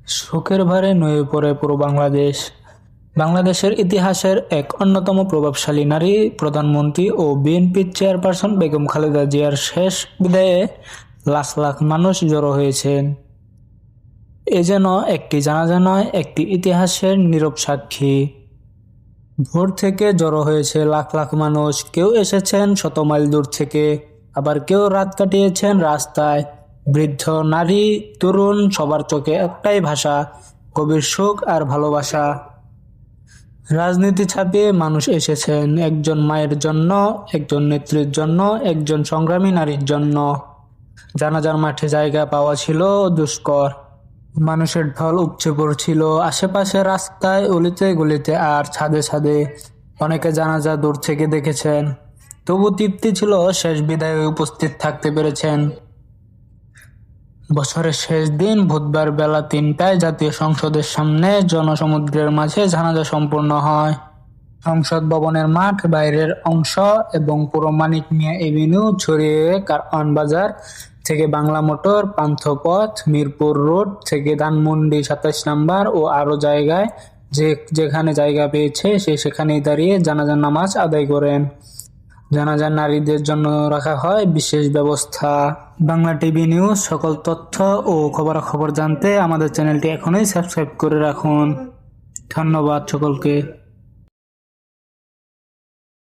শোকের ভারে নুয়ে পড়ে পুরো বাংলাদেশ। বাংলাদেশের ইতিহাসের এক অন্যতম প্রভাবশালী নারী প্রধানমন্ত্রী ও বিএনপির চেয়ারপারসন বেগম খালেদা জিয়ার শেষ বিদায়ে লাখ লাখ মানুষ জড়ো হয়েছেন। এ যেন একটি জানাজা নয়, একটি ইতিহাসের নীরব সাক্ষী। ভোর থেকে জড়ো হয়েছে লাখ লাখ মানুষ। কেউ এসেছেন শত মাইল দূর থেকে, আবার কেউ রাত কাটিয়েছেন রাস্তায়। বৃদ্ধ, নারী, তরুণ, সবার চোখে একটাই ভাষা, গভীর শোক আর ভালোবাসা। রাজনীতি ছাপিয়ে মানুষ এসেছেন, একজন মায়ের জন্য, একজন নেত্রীর জন্য, একজন সংগ্রামী নারীর জন্য। জানাজার মাঠে জায়গা পাওয়া ছিল দুষ্কর। মানুষের ঢল উপচে পড়ছিল আশেপাশে, রাস্তায়, অলিতে গলিতে আর ছাদে ছাদে। অনেকে জানাজা দূর থেকে দেখেছেন, তবু তৃপ্তি ছিল শেষ বিদায়ে উপস্থিত থাকতে পেরেছেন। বছরের শেষ দিন বুধবার বেলা ৩টায় জাতীয় সংসদের সামনে জনসমুদ্রের মাঝে জানাজা সম্পন্ন হয়। সংসদ ভবনের মাঠ, বাইরের অংশ এবং পুরো মানিক মিয়া এভিনিউ ছড়িয়ে কারওয়ান বাজার থেকে বাংলা মোটর, পান্থপথ, মিরপুর রোড থেকে ধানমন্ডি ২৭ নম্বর ও আরো জায়গায় যেখানে জায়গা পেয়েছে সেখানেই দাঁড়িয়ে জানাজার নামাজ আদায় করেন। জানাজার নারীদের জন্য রাখা হয় বিশেষ ব্যবস্থা। Bangla TV news. সকল তথ্য ও খবরাখবর জানতে আমাদের চ্যানেলটি এখনই সাবস্ক্রাইব করে রাখুন। ধন্যবাদ সকলকে।